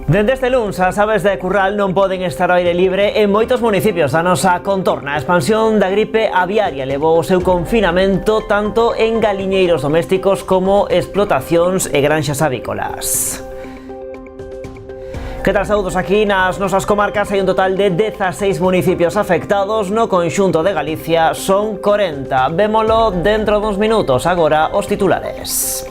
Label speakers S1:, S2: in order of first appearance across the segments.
S1: Dende este luns, as aves de curral non poden estar ao aire libre en moitos municipios da nosa contorna. A expansión da gripe aviaria levou o seu confinamento tanto en galiñeiros domésticos como explotacións e granxas avícolas. Que tal, saúdos? Aquí nas nosas comarcas hai un total de 16 municipios afectados. No conxunto de Galicia son 40. Vémolo dentro duns minutos. Agora os titulares.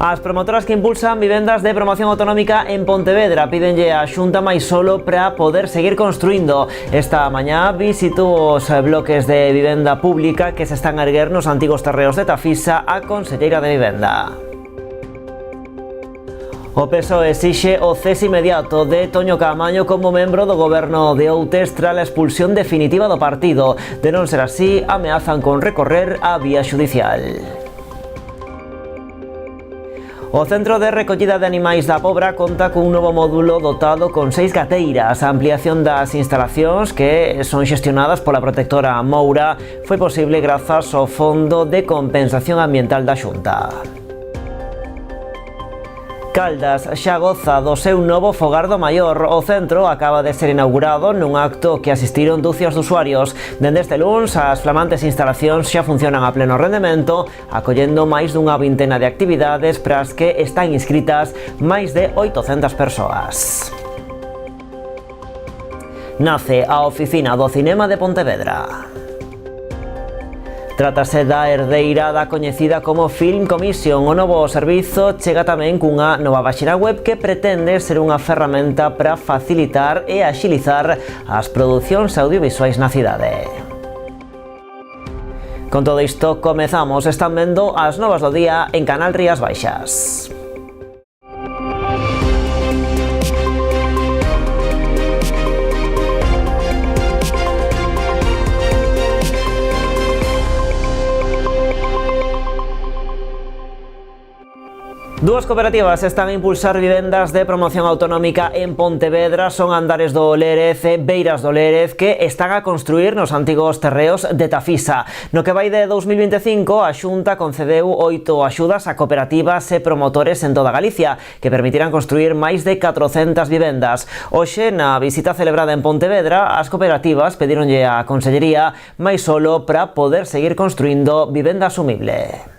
S1: As promotoras que impulsan vivendas de promoción autonómica en Pontevedra pídenlle a Xunta máis solo para poder seguir construindo. Esta mañá visitou os bloques de vivenda pública que se están a erguer nos antigos terreos de Tafisa a conselleira de Vivenda. O PSOE exixe o cese inmediato de Toño Caamaño como membro do goberno de Outes tras a expulsión definitiva do partido. De non ser así, ameazan con recorrer a vía xudicial. O Centro de Recollida de Animais da Pobra conta cun novo módulo dotado con 6 gateiras. A ampliación das instalacións, que son xestionadas pola protectora Moura, foi posible grazas ao Fondo de Compensación Ambiental da Xunta. Caldas xa goza do seu novo fogar do Maior. O centro acaba de ser inaugurado nun acto que asistiron dúcias de usuarios. Dende este luns, as flamantes instalacións xa funcionan a pleno rendemento, acollendo máis dunha vintena de actividades para as que están inscritas máis de 800 persoas. Nace a Oficina do Cinema de Pontevedra. Trátase da herdeira da coñecida como Film Commission. O novo servizo chega tamén cunha nova páxina web que pretende ser unha ferramenta para facilitar e axilizar as producións audiovisuais na cidade. Con todo isto, comezamos. Están vendo as novas do día en Canal Rías Baixas. Dúas cooperativas están a impulsar vivendas de promoción autonómica en Pontevedra. Son Andares do Lérez e Beiras do Lérez, que están a construir nos antigos terreos de Tafisa. No que vai de 2025, a Xunta concedeu 8 axudas a cooperativas e promotores en toda Galicia, que permitirán construir máis de 400 vivendas. Hoxe, na visita celebrada en Pontevedra, as cooperativas pedironlle á Consellería máis solo para poder seguir construindo vivenda asumible.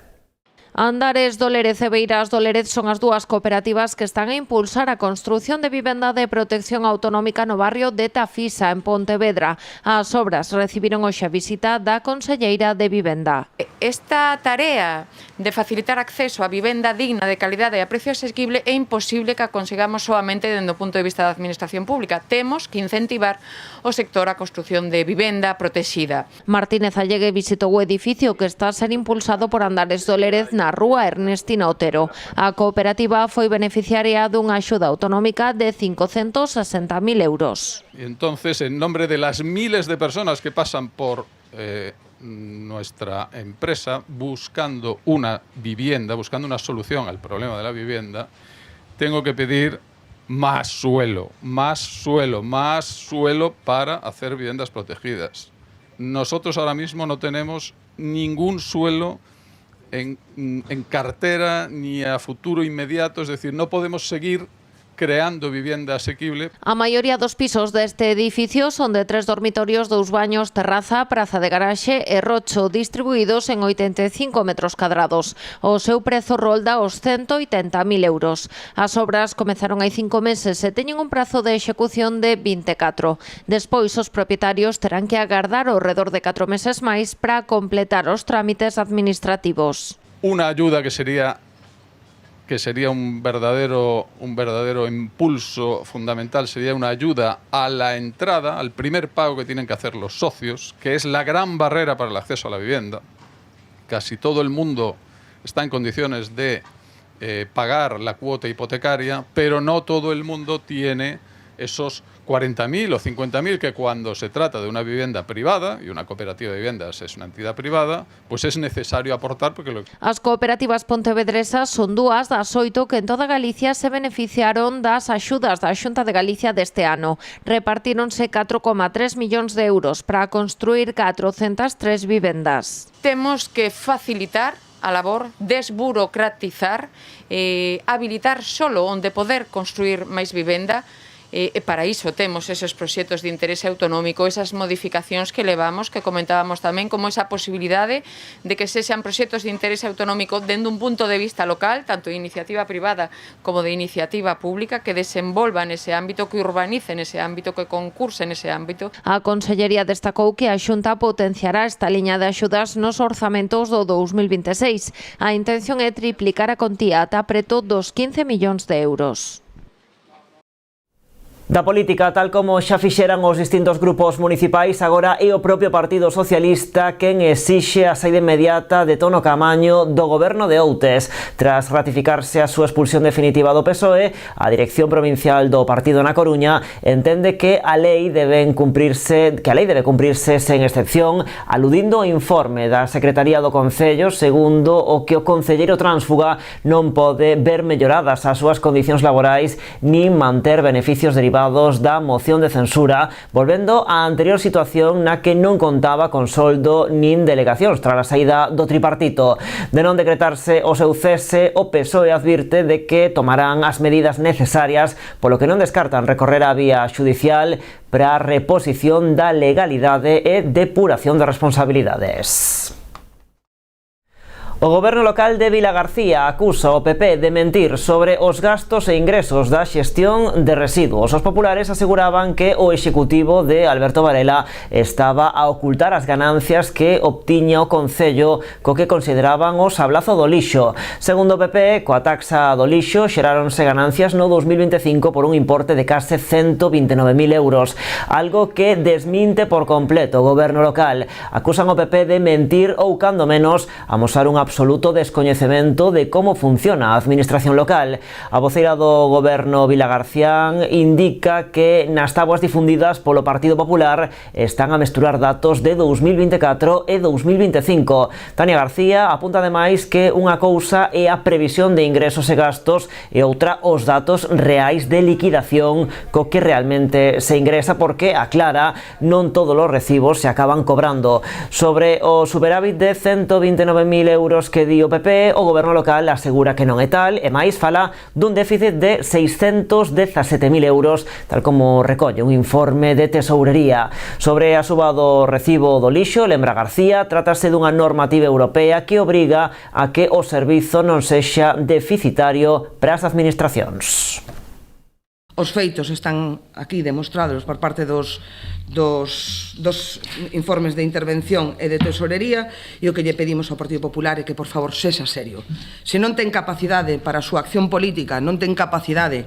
S2: Andares do Lérez e Beiras do Lérez son as dúas cooperativas que están a impulsar a construción de vivenda de protección autonómica no barrio de Tafisa, en Pontevedra. As obras recibiron hoxe a visita da Conselleira de Vivenda.
S3: Esta tarea de facilitar acceso a vivenda digna, de calidade e a precio asequible é imposible que a consigamos soamente dende o punto de vista da administración pública. Temos que incentivar o sector a construción de vivenda protexida.
S2: Martínez Allegue visitou o edificio que está a ser impulsado por Andares do Lérez na rúa Ernestina Otero. A cooperativa foi beneficiaria dunha axuda autonómica de 560.000 euros.
S4: Y entonces, en nombre de las miles de personas que pasan por nuestra empresa buscando una vivienda, buscando una solución al problema de la vivienda, tengo que pedir más suelo para hacer viviendas protegidas. Nosotros ahora mismo no tenemos ningún suelo en cartera ni a futuro inmediato, es decir, no podemos seguir creando vivienda asequible.
S2: A maioría dos pisos deste edificio son de 3 dormitorios, 2 baños, terraza, praza de garaxe e rocho, distribuídos en 85 metros cadrados. O seu prezo rolda os 180.000 euros. As obras comezaron hai 5 meses e teñen un prazo de execución de 24. Despois, os propietarios terán que agardar ao redor de 4 meses máis para completar os trámites administrativos.
S4: Una ayuda que sería un verdadero impulso fundamental, sería una ayuda a la entrada, al primer pago que tienen que hacer los socios, que es la gran barrera para el acceso a la vivienda. Casi todo el mundo está en condiciones de pagar la cuota hipotecaria, pero no todo el mundo tiene esos 40.000 o 50.000 que cuando se trata de una vivienda privada, y una cooperativa de viviendas es una entidad privada, pues es necesario aportar porque
S2: As cooperativas pontevedresas son dúas das 8 que en toda Galicia se beneficiaron das axudas da Xunta de Galicia deste ano. Repartíronse 4,3 millóns de euros para construir 403 vivendas.
S3: Temos que facilitar a labor, desburocratizar, habilitar solo onde poder construir máis vivenda. E para iso temos esos proxectos de interese autonómico, esas modificacións que levamos, que comentábamos tamén, como esa posibilidade de que sexan proxectos de interese autonómico dende un punto de vista local, tanto de iniciativa privada como de iniciativa pública, que desenvolvan ese ámbito, que urbanicen ese ámbito, que concursen ese ámbito.
S2: A Consellería destacou que a Xunta potenciará esta liña de axudas nos orzamentos do 2026. A intención é triplicar a contía ata preto dos 15 millóns de euros.
S1: Da política, tal como xa fixeran os distintos grupos municipais, agora é o propio Partido Socialista quen exixe a saída inmediata de Tono Caamaño do goberno de Outes. Tras ratificarse a súa expulsión definitiva do PSOE, a Dirección Provincial do Partido na Coruña entende que a lei debe cumprirse sen excepción, aludindo ao informe da Secretaría do Concello, segundo o que o concelleiro tránsfuga non pode ver melloradas as súas condicións laborais nin manter beneficios derivados da moción de censura, volvendo á anterior situación na que non contaba con soldo nin delegacións tras a saída do tripartito. De non decretarse o seu cese, o PSOE advirte de que tomarán as medidas necesarias, polo que non descartan recorrer a vía xudicial para a reposición da legalidade e depuración de responsabilidades. O goberno local de Vilagarcía acusa o PP de mentir sobre os gastos e ingresos da xestión de residuos. Os populares aseguraban que o executivo de Alberto Varela estaba a ocultar as ganancias que obtiña o Concello co que consideraban o sablazo do lixo. Segundo o PP, coa taxa do lixo xeráronse ganancias no 2025 por un importe de case 129.000 euros, algo que desminte por completo o goberno local. Acusan o PP de mentir ou, cando menos, amosar un absoluto descoñecemento de como funciona a administración local. A voceira do goberno vilagarcián indica que nas táboas difundidas polo Partido Popular están a mesturar datos de 2024 e 2025. Tania García apunta ademais que unha cousa é a previsión de ingresos e gastos e outra os datos reais de liquidación co que realmente se ingresa, porque, aclara, non todos os recibos se acaban cobrando. Sobre o superávit de 129.000 euros que di o PP, o goberno local asegura que non é tal, e máis fala dun déficit de 617.000 euros, tal como recolle un informe de Tesourería. Sobre a suba do recibo do lixo, lembra García, trátase dunha normativa europea que obriga a que o servizo non sexa deficitario para as administracións.
S5: Os feitos están aquí demostrados por parte dos informes de intervención e de tesorería, e o que lle pedimos ao Partido Popular é que, por favor, sexa serio. Se non ten capacidade para a súa acción política, non ten capacidade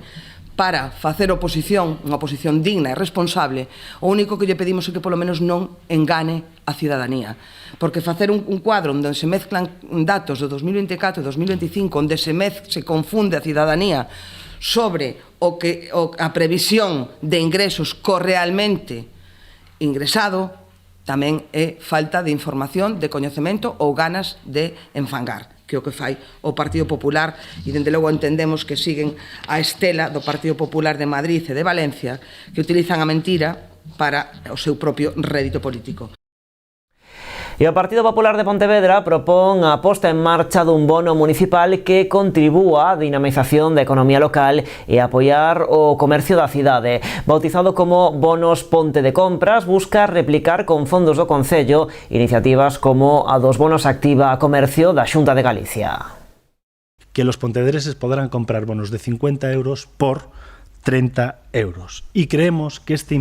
S5: para facer oposición, unha oposición digna e responsable, o único que lle pedimos é que polo menos non engane a cidadanía. Porque facer un cuadro onde se mezclan datos do 2024 e 2025, onde se confunde a cidadanía sobre a previsión de ingresos co realmente ingresado, tamén é falta de información, de coñecemento ou ganas de enfangar, que é o que fai o Partido Popular, e dende logo entendemos que siguen a estela do Partido Popular de Madrid e de Valencia, que utilizan a mentira para o seu propio rédito político.
S1: E o Partido Popular de Pontevedra propón a posta en marcha dun bono municipal que contribúa á dinamización da economía local e a apoiar o comercio da cidade. Bautizado como Bonos Ponte de Compras, busca replicar con fondos do Concello iniciativas como a dos bonos Activa a Comercio da Xunta de Galicia.
S6: Que los pontevedreses podrán comprar bonos de 50 euros por 30 euros. Y creemos que este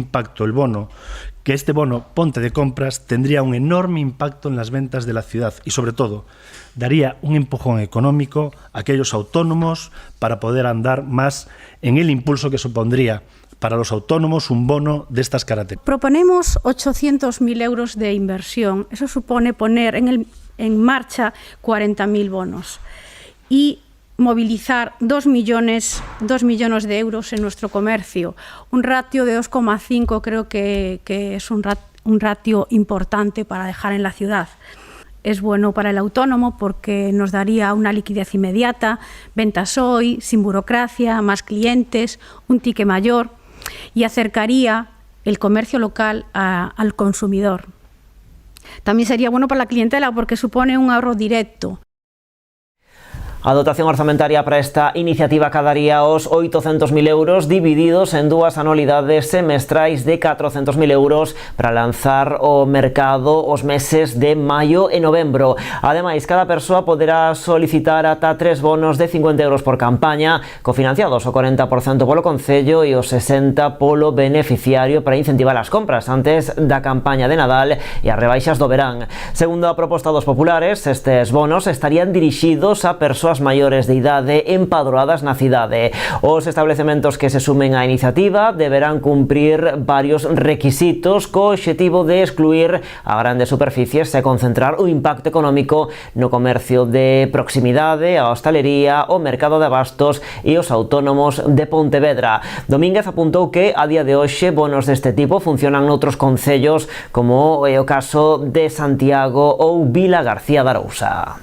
S6: bono Ponte de Compras tendría un enorme impacto en las ventas de la ciudad y, sobre todo, daría un empujón económico a aquellos autónomos para poder andar más en el impulso que supondría para los autónomos un bono de estas características.
S7: Proponemos 800.000 euros de inversión. Eso supone poner en marcha 40.000 bonos y movilizar 2 millones de euros en nuestro comercio. Un ratio de 2,5 creo que es un ratio importante para dejar en la ciudad. Es bueno para el autónomo porque nos daría una liquidez inmediata, ventas hoy, sin burocracia, más clientes, un ticket mayor, y acercaría el comercio local al consumidor. También sería bueno para la clientela porque supone un ahorro directo.
S1: A dotación orzamentaria para esta iniciativa quedaría os 800.000 euros divididos en dúas anualidades semestrais de 400.000 euros para lanzar ao mercado os meses de maio e novembro. Ademais, cada persoa poderá solicitar ata 3 bonos de 50 euros por campaña, cofinanciados o 40% polo Concello e o 60% polo beneficiario para incentivar as compras antes da campaña de Nadal e as rebaixas do verán. Segundo a proposta dos populares, estes bonos estarían dirixidos a persoas maiores de idade empadroadas na cidade. Os establecementos que se sumen á iniciativa deberán cumprir varios requisitos co obxectivo de excluir a grandes superficies e concentrar o impacto económico no comercio de proximidade, a hostalería, o mercado de abastos e os autónomos de Pontevedra. Domínguez apuntou que a día de hoxe bonos deste tipo funcionan noutros concellos como é o caso de Santiago ou Vila García de Arousa.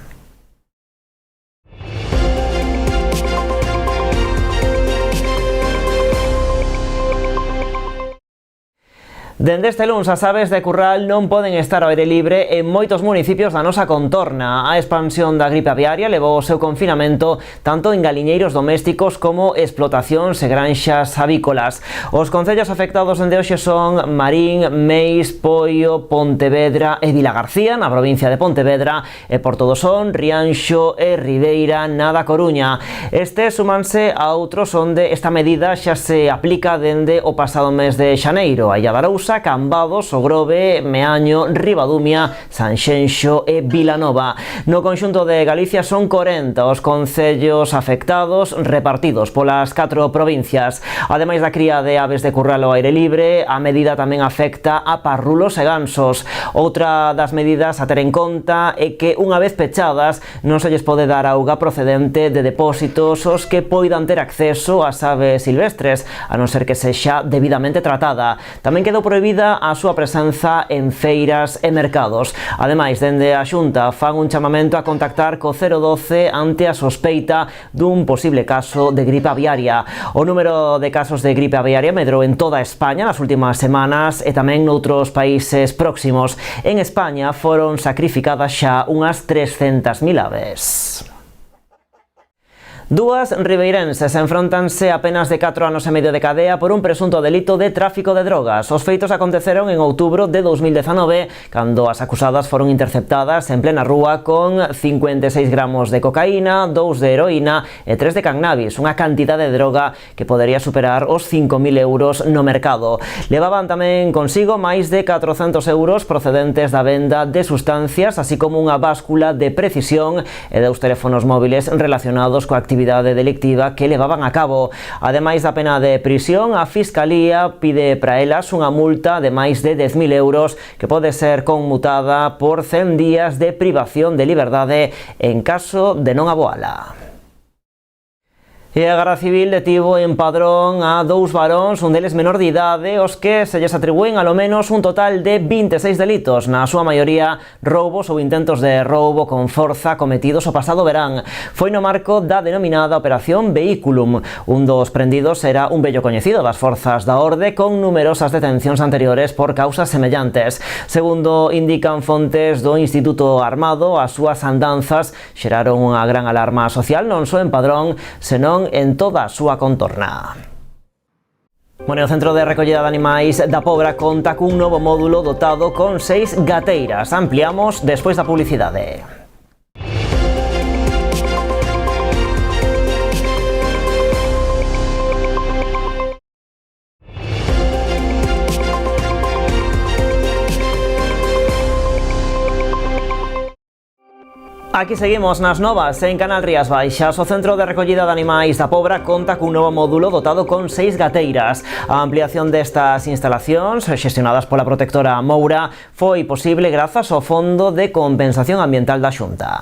S1: Dende este luns, as aves de curral non poden estar ao aire libre en moitos municipios da nosa contorna. A expansión da gripe aviaria levou o seu confinamento tanto en galiñeiros domésticos como explotacións e granxas avícolas. Os concellos afectados dende hoxe son Marín, Meis, Poio, Pontevedra e Vilagarcía, na provincia de Pontevedra, e Portodosón, Rianxo e Ribeira, na da Coruña. Estes sumanse a outros onde esta medida xa se aplica dende o pasado mes de xaneiro. A Illa de Arousa, Cambados, Ogrove, Meaño, Ribadumia, Sanxenxo e Vilanova. No conxunto de Galicia son 40 os concellos afectados repartidos polas 4 provincias. Ademais da cría de aves de curral ao aire libre, a medida tamén afecta a parrulos e gansos. Outra das medidas a ter en conta é que unha vez pechadas non se lles pode dar auga procedente de depósitos os que poidan ter acceso ás aves silvestres, a non ser que sexa debidamente tratada. Tamén quedou prohibida a súa presenza en feiras e mercados. Ademais, dende a Xunta fan un chamamento a contactar co 012 ante a sospeita dun posible caso de gripe aviaria. O número de casos de gripe aviaria medrou en toda España nas últimas semanas e tamén noutros países próximos. En España foron sacrificadas xa unhas 300.000 aves. Dúas ribeirenses enfrontanse a penas de 4 anos e medio de cadea por un presunto delito de tráfico de drogas. Os feitos aconteceron en outubro de 2019, cando as acusadas foron interceptadas en plena rúa con 56 gramos de cocaína, 2 de heroína e 3 de cannabis, unha cantidade de droga que podería superar os 5.000 euros no mercado. Levaban tamén consigo máis de 400 euros procedentes da venda de sustancias, así como unha báscula de precisión e 2 teléfonos móviles relacionados coa actividade delictiva que levaban a cabo. Ademais da pena de prisión, a Fiscalía pide para elas unha multa de máis de 10.000 euros que pode ser conmutada por 100 días de privación de liberdade en caso de non aboala. E a Garda Civil detivo en Padrón a 2 varóns, un deles menor de idade, os que se lles atribúen alo menos un total de 26 delitos, na súa maioría roubos ou intentos de roubo con forza cometidos o pasado verán. Foi no marco da denominada Operación Vehiculum. Un dos prendidos era un vello coñecido das forzas da orde con numerosas detencións anteriores por causas semellantes. Segundo indican fontes do Instituto Armado, as súas andanzas xeraron unha gran alarma social non só en Padrón, senón en toda a súa contorna. Bueno, o Centro de Recollida de Animais da Pobra conta cun novo módulo dotado con 6 gateiras. Ampliamos despois da publicidade. Aquí seguimos nas novas en Canal Rías Baixas. O Centro de Recollida de Animais da Pobra conta cun novo módulo dotado con 6 gateiras. A ampliación destas instalacións, xestionadas pola protectora Moura, foi posible grazas ao Fondo de Compensación Ambiental da Xunta.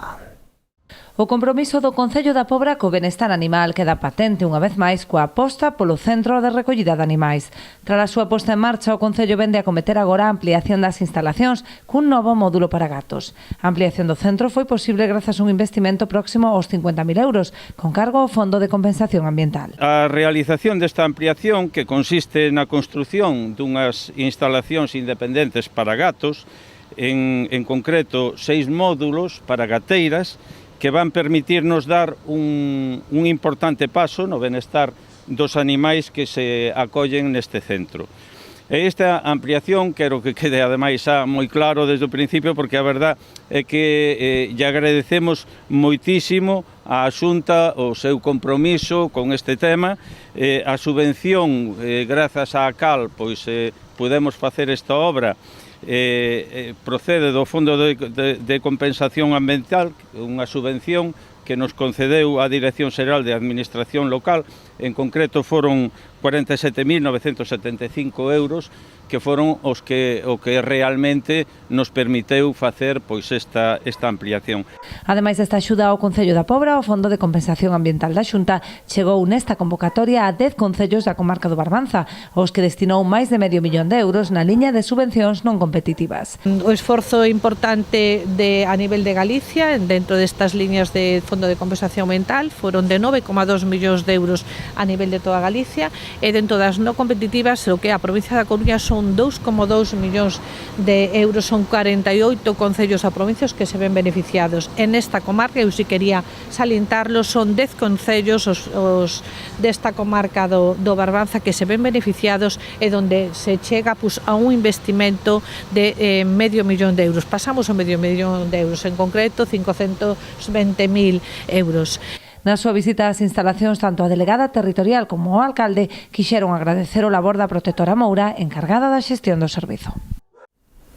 S8: O compromiso do Concello da Pobra co benestar animal queda patente unha vez máis coa aposta polo Centro de Recollida de Animais. Tras a súa posta en marcha, o Concello vende a cometer agora a ampliación das instalacións cun novo módulo para gatos. A ampliación do centro foi posible grazas a un investimento próximo aos 50.000 euros, con cargo ao Fondo de Compensación Ambiental.
S9: A realización desta ampliación, que consiste na construción dunhas instalacións independentes para gatos, en concreto 6 módulos para gateiras, que van permitirnos dar un importante paso no benestar dos animais que se acollen neste centro. E esta ampliación quero que quede ademais moi claro desde o principio, porque a verdad é que lle agradecemos moitísimo á Xunta o seu compromiso con este tema. A subvención, grazas á CAL, pois podemos facer esta obra, procede do Fondo de Compensación Ambiental, unha subvención que nos concedeu a Dirección Xeral de Administración Local. En concreto foron 47.975 euros, que foron o que realmente nos permiteu facer pois esta ampliación.
S8: Ademais desta axuda ao Concello da Pobra, o Fondo de Compensación Ambiental da Xunta chegou nesta convocatoria a 10 concellos da comarca do Barbanza, aos que destinou máis de medio millón de euros na liña de subvencións non competitivas.
S10: O esforzo importante a nivel de Galicia, dentro destas liñas de Fondo de Compensación Ambiental, foron de 9,2 millóns de euros a nivel de toda Galicia, e dentro das non competitivas, o que a provincia da Coruña son 2,2 millóns de euros, son 48 concellos a provincias que se ven beneficiados. En esta comarca, eu si quería salientarlo, son 10 concellos os desta comarca do Barbanza que se ven beneficiados e donde se chega a un investimento de medio millón de euros. Pasamos o medio millón de euros, en concreto 520.000 euros.
S8: Na súa visita ás instalacións, tanto a delegada territorial como o alcalde quixeron agradecer o labor da protectora Moura encargada da xestión do servizo.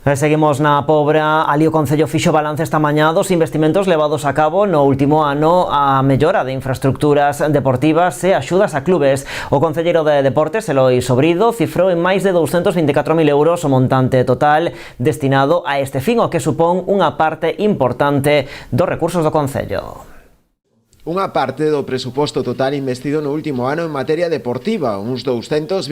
S1: Seguimos na Pobra. Ali o Concello fixo balance esta mañá dos investimentos levados a cabo no último ano a mellora de infraestructuras deportivas e axudas a clubes. O concelleiro de Deportes, Eloi Sobrido, cifrou en máis de 224.000 euros o montante total destinado a este fin, o que supón unha parte importante dos recursos do Concello.
S11: Unha parte do presuposto total investido no último ano en materia deportiva, uns 224.000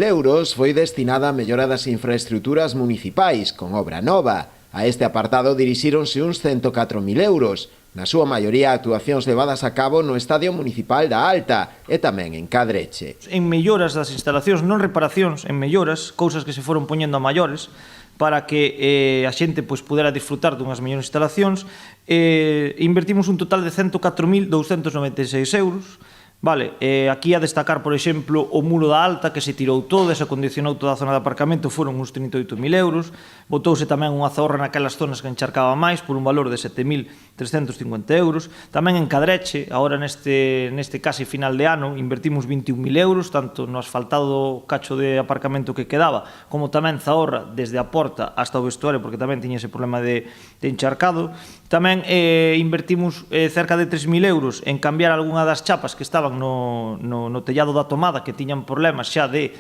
S11: euros, foi destinada a mellora das infraestructuras municipais, con obra nova. A este apartado dirixíronse uns 104.000 euros, na súa maioría actuacións levadas a cabo no Estadio Municipal da Alta e tamén en Cadreche.
S12: En melloras das instalacións, non reparacións, en melloras, cousas que se foron poñendo a maiores, para que a xente pudera disfrutar dunhas mellores instalacións. Invertimos un total de 104.296 euros. Vale, aquí a destacar, por exemplo, o muro da Alta, que se tirou todo, se acondicionou toda a zona de aparcamento, foron uns 38.000 euros. Botouse tamén unha zorra naquelas zonas que encharcaba máis, por un valor de 7.350 euros. Tamén en Cadreche, agora neste casi final de ano, invertimos 21.000 euros, tanto no asfaltado do cacho de aparcamento que quedaba, como tamén Zahorra, desde a porta hasta o vestuario, porque tamén tiña ese problema de encharcado. Tamén invertimos cerca de 3.000 euros en cambiar algunha das chapas que estaban no tellado da tomada, que tiñan problemas xa de,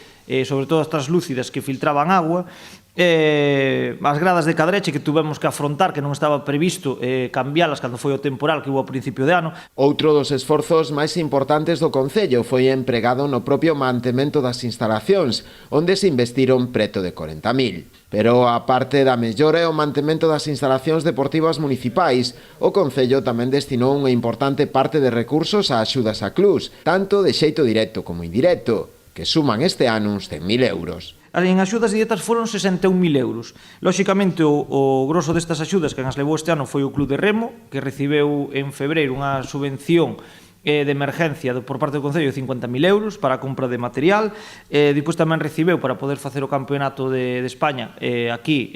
S12: sobre todo as translúcidas que filtraban agua. As gradas de Cadreche, que tuvemos que afrontar, que non estaba previsto cambialas cando foi o temporal que hubo a principio de ano.
S11: Outro dos esforzos máis importantes do Concello foi empregado no propio mantemento das instalacións, onde se investiron preto de 40.000. Pero a parte da mellora e o mantemento das instalacións deportivas municipais, o Concello tamén destinou unha importante parte de recursos a axudas a clubs, tanto de xeito directo como indirecto, que suman este ano uns 100.000 euros.
S12: En axudas directas foron 61.000 euros. Lóxicamente, o grosso destas axudas que as levou este ano foi o Club de Remo, que recibeu en febreiro unha subvención de emergencia por parte do Concello de 50.000 euros para a compra de material. Depois tamén recibeu, para poder facer o campeonato de España aquí,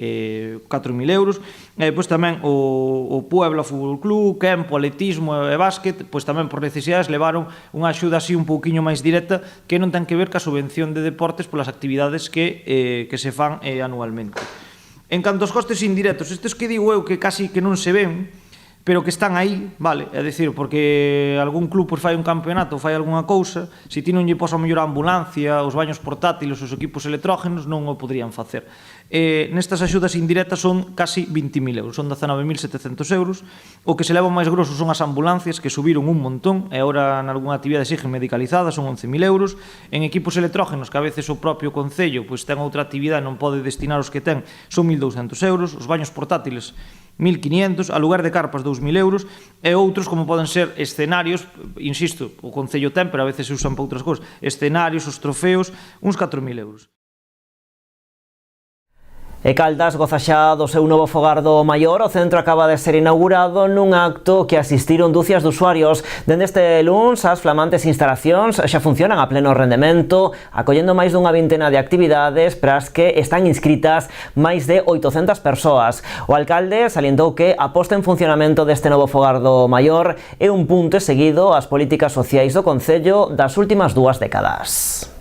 S12: 4.000 euros. Depois tamén o Puebla Fútbol Club, Kempo, Atletismo e Básquet, pois tamén por necesidades levaron unha axuda así un pouquiño máis directa, que non ten que ver ca subvención de deportes polas actividades que se fan anualmente. En canto aos costes indirectos, estes que digo eu que casi que non se ven, pero que están aí, vale, é dicir, porque algún club fai un campeonato, fai algunha cousa, se ti non lle pos a mellor a ambulancia, os baños portátiles, os equipos electrógenos, non o poderían facer. Nestas axudas indirectas son casi 20.000 euros, son 19.700 euros. O que se leva máis grosso son as ambulancias, que subiron un montón, e agora en algunha actividade siguen medicalizadas, son 11.000 euros. En equipos electrógenos, que a veces o propio Concello ten outra actividade, non pode destinar os que ten, son 1.200 euros. Os baños portátiles, 1.500, a lugar de carpas 2.000 euros, e outros como poden ser escenarios, insisto, o Concello ten, pero a veces se usan para outras cousas, escenarios, os trofeos, uns 4.000 euros.
S1: E Caldas goza xa do seu novo fogar do Maior. O centro acaba de ser inaugurado nun acto que asistiron dúcias de usuarios. Dende este luns, as flamantes instalacións xa funcionan a pleno rendemento, acollendo máis dunha vintena de actividades para as que están inscritas máis de 800 persoas. O alcalde salientou que a posta en funcionamento deste novo fogar do Maior é un punto seguido ás políticas sociais do concello das últimas 2 décadas.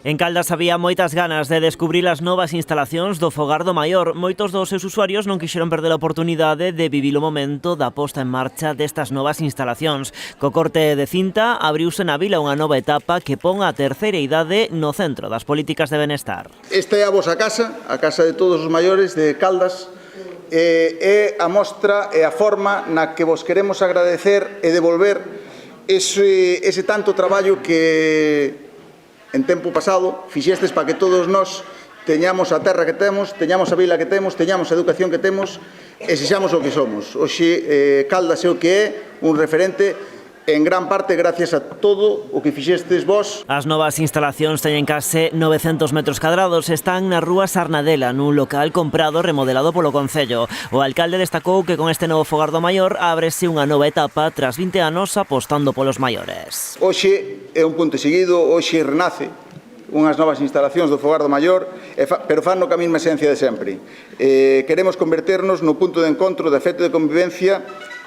S1: En Caldas había moitas ganas de descubrir as novas instalacións do Fogar do Maior. Moitos dos seus usuarios non quixeron perder a oportunidade de vivir o momento da posta en marcha destas novas instalacións. Co corte de cinta, abriuse na vila unha nova etapa que pon a terceira idade no centro das políticas de benestar.
S13: Esta é a vosa casa, a casa de todos os maiores de Caldas, é a mostra e a forma na que vos queremos agradecer e devolver ese tanto traballo que en tempo pasado fixestes para que todos nós teñamos a terra que temos, teñamos a vila que temos, teñamos a educación que temos e sexamos o que somos. Hoxe Caldas é o que é un referente en gran parte gracias a todo o que fixestes vos.
S1: As novas instalacións teñen case 900 metros cadrados, están na rúa Sarnadela, nun local comprado e remodelado polo Concello. O alcalde destacou que con este novo Fogar do Maior ábrese unha nova etapa tras 20 anos apostando polos maiores.
S13: Hoxe é un punto seguido, hoxe renace unhas novas instalacións do Fogar do Maior, pero fan no ca mesma esencia de sempre. Queremos converternos no punto de encontro, de afecto e de convivencia.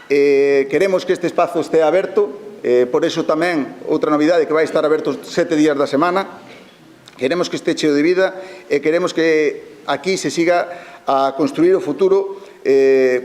S13: Queremos que este espazo este aberto, por iso tamén outra novidade que vai estar aberto 7 días da semana. Queremos que este cheo de vida e queremos que aquí se siga a construir o futuro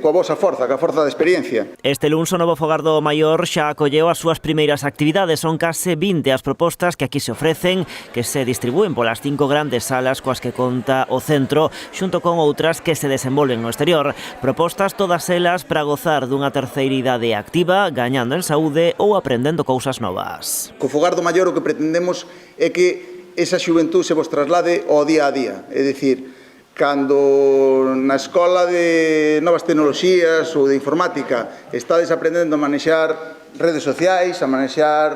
S13: coa vosa forza, coa forza da experiencia.
S1: Este luns o novo Fogar do Maior xa acolleu as súas primeiras actividades. Son case 20 as propostas que aquí se ofrecen, que se distribúen polas 5 grandes salas coas que conta o centro, xunto con outras que se desenvolven no exterior. Propostas todas elas para gozar dunha terceira idade activa, gañando en saúde ou aprendendo cousas novas.
S13: Co Fogar do Maior o que pretendemos é que esa xuventud se vos traslade ao día a día, é dicir, cando na escola de novas tecnoloxías ou de informática estades aprendendo a manexar redes sociais, a manexar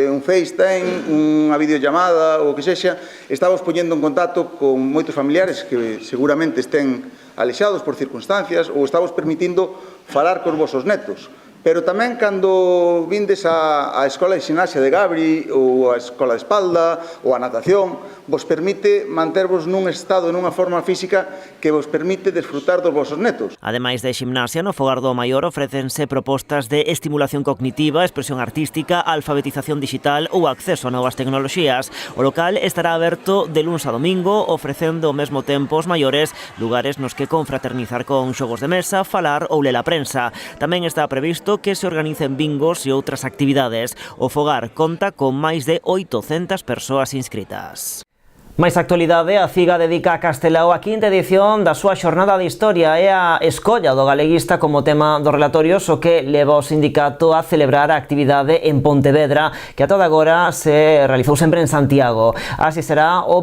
S13: un FaceTime, unha videollamada ou o que sexa, estamos poñendo en contacto con moitos familiares que seguramente estén alexados por circunstancias ou estamos permitindo falar cos vosos netos. Pero tamén cando vindes á Escola de Ximnasia de Gabri ou á Escola de Espalda ou a natación, vos permite mantervos nun estado, nunha forma física que vos permite desfrutar dos vosos netos.
S1: Ademais de ximnasia, no Fogar do Maior ofrécense propostas de estimulación cognitiva, expresión artística, alfabetización digital ou acceso a novas tecnoloxías. O local estará aberto de luns a domingo, ofrecendo ao mesmo tempo aos maiores lugares nos que confraternizar con xogos de mesa, falar ou ler a prensa. Tamén está previsto que se organicen bingos e outras actividades. O Fogar conta con máis de 800 persoas inscritas. Máis actualidade, a CIGA dedica a Castelao a quinta edición da súa xornada de historia e a escolla do galeguista como tema dos relatorios, o que leva o sindicato a celebrar a actividade en Pontevedra, que ata agora se realizou sempre en Santiago. Así será o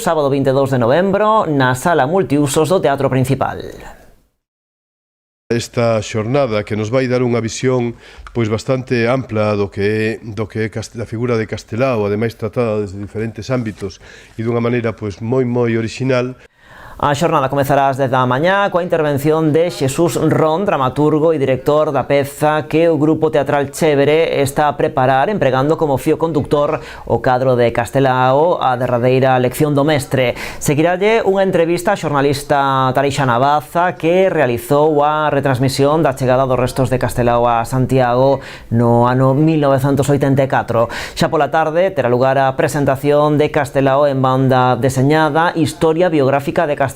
S1: sábado 22 de novembro, na sala multiusos do Teatro Principal.
S14: Esta xornada que nos vai dar unha visión pois bastante ampla do que é a figura de Castelao, ademais tratada desde diferentes ámbitos e dunha maneira pois moi orixinal.
S1: A xornada comezará ás 10 da mañá coa intervención de Xesús Ron, dramaturgo e director da peza que o grupo teatral Chévere está a preparar empregando como fío conductor o cadro de Castelao, a derradeira lección do mestre. Seguiralle unha entrevista á xornalista Tareixa Navaza, que realizou a retransmisión da chegada dos restos de Castelao a Santiago no ano 1984. Xa pola tarde terá lugar a presentación de Castelao en banda deseñada, historia biográfica de Castelao,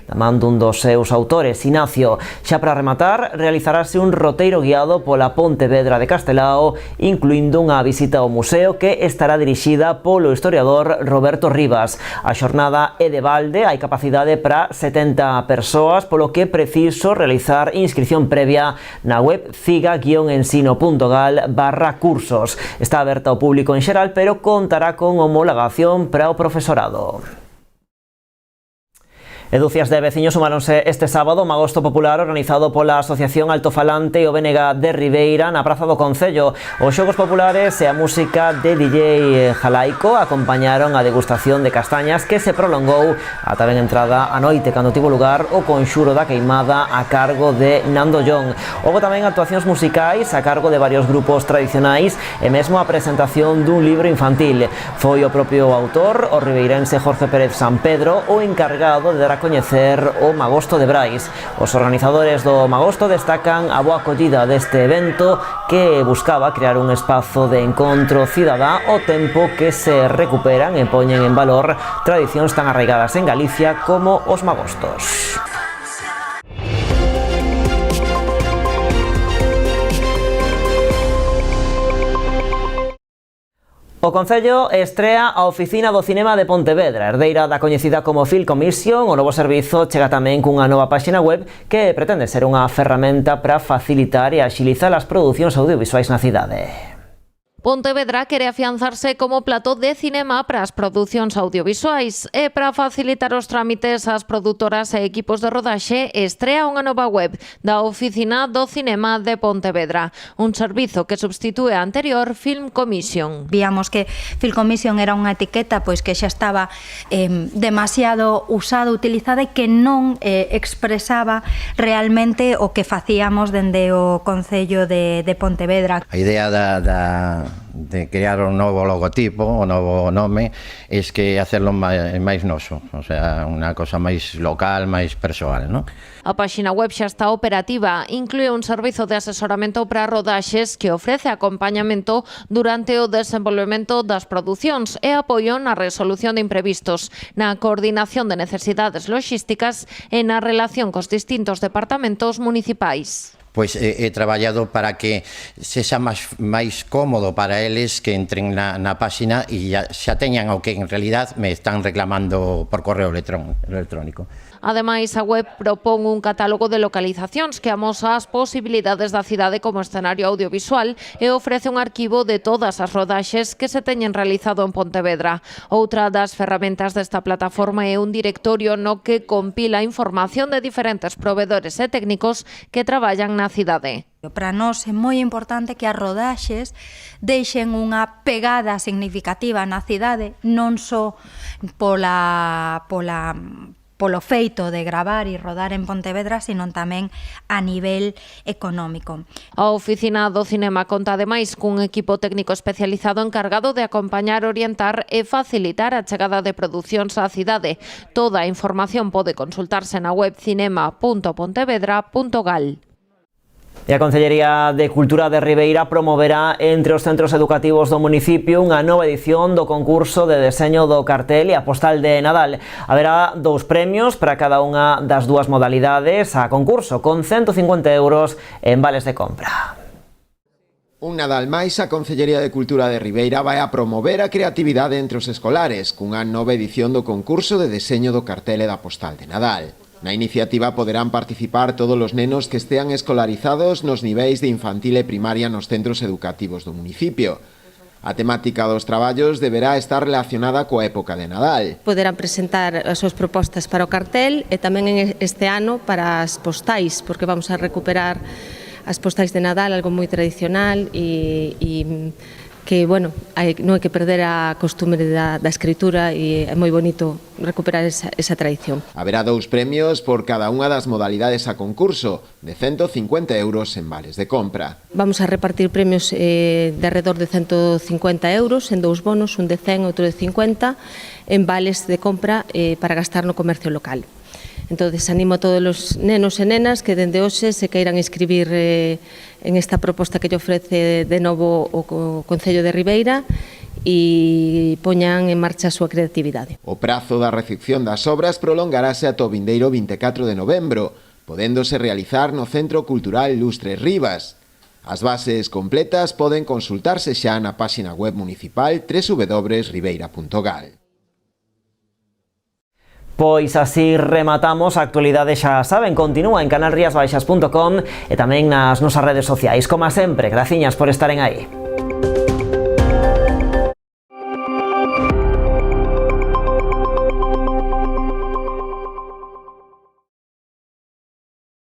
S1: da man dun dos seus autores, Ignacio. Xa para rematar, realizarase un roteiro guiado pola Pontevedra de Castelao, incluindo unha visita ao museo que estará dirixida polo historiador Roberto Rivas. A xornada é de balde, hai capacidade para 70 persoas, polo que é preciso realizar inscripción previa na web ciga-ensino.gal/cursos. Está aberta ao público en xeral, pero contará con homologación para o profesorado. E dúcias de veciños sumáronse este sábado ao magosto popular organizado pola Asociación Altofalante e o BNG de Ribeira na Praza do Concello. Os xogos populares e a música de DJ Jalaico acompañaron a degustación de castañas que se prolongou ata ben entrada a noite cando tivo lugar o conxuro da queimada a cargo de Nando John. Houbo tamén actuacións musicais a cargo de varios grupos tradicionais e mesmo a presentación dun libro infantil. Foi o propio autor, o ribeirense Jorge Pérez San Pedro, o encargado de dar a coñecer o Magosto de Brais. Os organizadores do Magosto destacan a boa acollida deste evento que buscaba crear un espazo de encontro cidadá ao tempo que se recuperan e poñen en valor tradicións tan arraigadas en Galicia como os magostos. O Concello estrea a Oficina do Cinema de Pontevedra, herdeira da coñecida como Film Commission. O novo servizo chega tamén cunha nova páxina web que pretende ser unha ferramenta para facilitar e axilizar as producións audiovisuais na cidade.
S2: Pontevedra quere afianzarse como plató de cinema para as producións audiovisuais e para facilitar os trámites ás produtoras e equipos de rodaxe estrea unha nova web da Oficina do Cinema de Pontevedra, un servizo que substitúe a anterior Film Commission.
S15: Víamos que Film Commission era unha etiqueta pois que xa estaba demasiado usada, utilizada e que non expresaba realmente o que facíamos dende o Concello de Pontevedra.
S16: A idea de crear un novo logotipo, un novo nome, é que hacerlo máis noso, o sea, unha cosa máis local, máis persoal, non?
S2: A páxina web xa está operativa, inclúe un servizo de asesoramento para rodaxes que ofrece acompañamento durante o desenvolvemento das producións e apoio na resolución de imprevistos, na coordinación de necesidades logísticas e na relación cos distintos departamentos municipais.
S16: Pois he traballado para que sexa máis cómodo para eles que entren na páxina e xa teñan o que en realidad me están reclamando por correo electrónico.
S2: Ademais, a web propón un catálogo de localizacións que amosa as posibilidades da cidade como escenario audiovisual e ofrece un arquivo de todas as rodaxes que se teñen realizado en Pontevedra. Outra das ferramentas desta plataforma é un directorio no que compila información de diferentes provedores e técnicos que traballan na cidade.
S15: Para nós é moi importante que as rodaxes deixen unha pegada significativa na cidade, non só polo feito de gravar e rodar en Pontevedra, sino tamén a nivel económico.
S2: A Oficina do Cinema conta ademais cun equipo técnico especializado encargado de acompañar, orientar e facilitar a chegada de producións á cidade. Toda a información pode consultarse na web cinema.pontevedra.gal.
S1: E a Concellería de Cultura de Ribeira promoverá entre os centros educativos do municipio unha nova edición do concurso de deseño do cartel e a postal de Nadal. Haberá 2 premios para cada unha das dúas modalidades a concurso, con 150 euros en vales de compra.
S11: Un Nadal máis, a Concellería de Cultura de Ribeira vai a promover a creatividade entre os escolares cunha nova edición do concurso de deseño do cartel e da postal de Nadal. Na iniciativa poderán participar todos os nenos que estean escolarizados nos niveis de infantil e primaria nos centros educativos do municipio. A temática dos traballos deberá estar relacionada coa época de Nadal.
S17: Poderán presentar as súas propostas para o cartel e tamén este ano para as postais, porque vamos a recuperar as postais de Nadal, algo moi tradicional e que, bueno, non hai que perder a costumbre da escritura e é moi bonito recuperar esa tradición.
S11: Haberá 2 premios por cada unha das modalidades a concurso, de 150 euros en vales de compra.
S17: Vamos a repartir premios de alrededor de 150 euros en 2 bonos, un de 100 e outro de 50, en vales de compra para gastar no comercio local. Entonces, animo a todos os nenos e nenas que dende hoxe se queiran inscribir en esta proposta que lle ofrece de novo o Concello de Ribeira e poñan en marcha a súa creatividade.
S11: O prazo da recepción das obras prolongarase ata o vindeiro 24 de novembro, podéndose realizar no Centro Cultural Lustres Rivas. As bases completas poden consultarse xa na páxina web municipal www.ribeira.gal.
S1: Pois así rematamos a actualidade, xa saben, continúa en canalriasbaixas.com e tamén nas nosas redes sociais. Como sempre, graciñas por estaren aí.